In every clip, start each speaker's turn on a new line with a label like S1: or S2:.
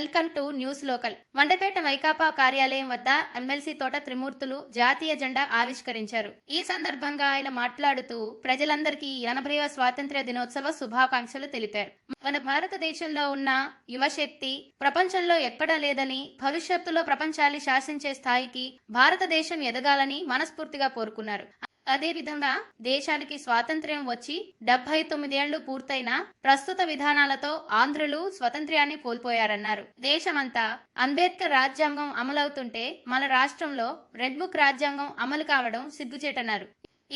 S1: Welcome to news local. Mandapeta Vaikapa కార్యాలయం వద్ద MLC తోట త్రిమూర్తులు జాతీయ జెండా ఆవిష్కరించారు. ఈ సందర్భంగా ఆయన మాట్లాడుతూ ప్రజలందరికీ 80వ స్వాతంత్ర్య దినోత్సవ శుభాకాంక్షలు తెలిపారు. మన భారతదేశంలో ఉన్న యువశక్తి ప్రపంచంలో ఎక్కడా లేదని, భవిష్యత్తులో ప్రపంచాన్ని శాసించే స్థాయికి భారతదేశం ఎదగాలని మనస్ఫూర్తిగా కోరుకున్నారు. అదేవిధంగా దేశానికి స్వాతంత్ర్యం వచ్చి 79 ఏళ్లు పూర్తయిన ప్రస్తుత విధానాలతో ఆంధ్రులు స్వాతంత్ర్యాన్ని కోల్పోయారన్నారు. దేశమంతా అంబేద్కర్ రాజ్యాంగం అమలవుతుంటే మన రాష్ట్రంలో రెడ్ బుక్ రాజ్యాంగం అమలు కావడం సిగ్గుచేటన్నారు.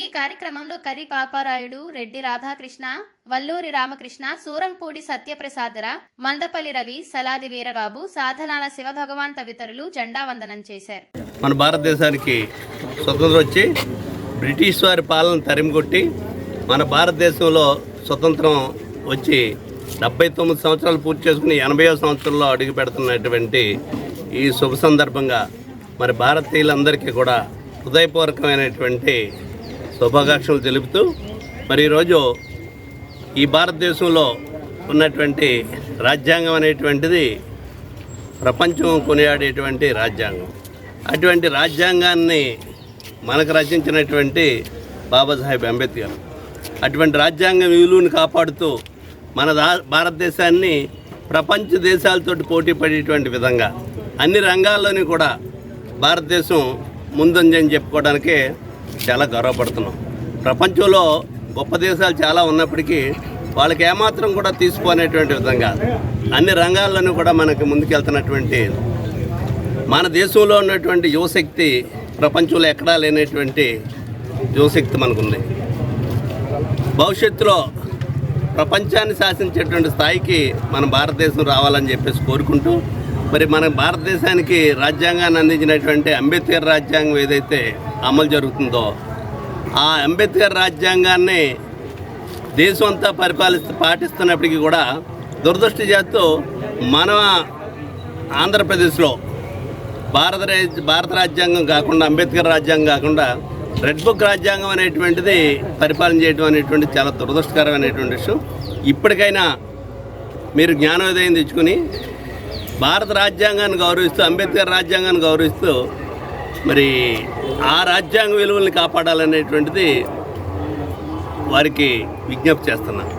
S1: ఈ కార్యక్రమంలో కరి పాపారాయుడు, రెడ్డి రాధాకృష్ణ, వల్లూరి రామకృష్ణ, సూరంపూడి సత్యప్రసాదర, మందపల్లి రవి, సలాది వీరబాబు, సాధనాల శివభగవాన్ తదితరులు జెండా వందనం చేశారు.
S2: మన భారతదేశానికి స్వతంత్రం వచ్చి బ్రిటిష్ వారి పాలన తరిమికొట్టి మన భారతదేశంలో స్వతంత్రం వచ్చి 79 సంవత్సరాలు పూర్తి చేసుకుని 80వ సంవత్సరంలో అడుగు పెడుతున్నటువంటి ఈ శుభ సందర్భంగా మరి భారతీయులందరికీ కూడా హృదయపూర్వకమైనటువంటి శుభాకాంక్షలు తెలుపుతూ మరి ఈరోజు ఈ భారతదేశంలో ఉన్నటువంటి రాజ్యాంగం అనేటువంటిది ప్రపంచం కొనియాడేటువంటి రాజ్యాంగం. అటువంటి రాజ్యాంగాన్ని మనకు రచించినటువంటి బాబాసాహెబ్ అంబేద్కర్ అటువంటి రాజ్యాంగ విలువను కాపాడుతూ మన భారతదేశాన్ని ప్రపంచ దేశాలతో పోటీ పడేటువంటి విధంగా అన్ని రంగాల్లోని కూడా భారతదేశం ముందంజని చెప్పుకోవడానికే చాలా గర్వపడుతున్నాం. ప్రపంచంలో గొప్ప దేశాలు చాలా ఉన్నప్పటికీ వాళ్ళకి ఏమాత్రం కూడా తీసుకోనేటువంటి విధంగా అన్ని రంగాల్లోనూ కూడా మనకు ముందుకెళ్తున్నటువంటి మన దేశంలో ఉన్నటువంటి యువశక్తి ప్రపంచంలో ఎక్కడా లేనటువంటి యువశక్తి మనకుంది. భవిష్యత్తులో ప్రపంచాన్ని శాసించేటువంటి స్థాయికి మన భారతదేశం రావాలని చెప్పేసి కోరుకుంటూ మరి మన భారతదేశానికి రాజ్యాంగాన్ని అందించినటువంటి అంబేద్కర్ రాజ్యాంగం ఏదైతే అమలు జరుగుతుందో ఆ అంబేద్కర్ రాజ్యాంగాన్ని దేశం అంతా పాటిస్తున్నప్పటికీ కూడా దురదృష్టి చేస్తూ మన ఆంధ్రప్రదేశ్లో భారత రాజ్యాంగం కాకుండా అంబేద్కర్ రాజ్యాంగం కాకుండా రెడ్ బుక్ రాజ్యాంగం అనేటువంటిది పరిపాలన చేయడం అనేటువంటి చాలా దురదృష్టకరమైనటువంటి విషయం. ఇప్పటికైనా మీరు జ్ఞానోదయం తెచ్చుకుని భారత రాజ్యాంగాన్ని గౌరవిస్తూ అంబేద్కర్ రాజ్యాంగాన్ని గౌరవిస్తూ మరి ఆ రాజ్యాంగ విలువల్ని కాపాడాలనేటువంటిది వారికి విజ్ఞప్తి చేస్తున్నాను.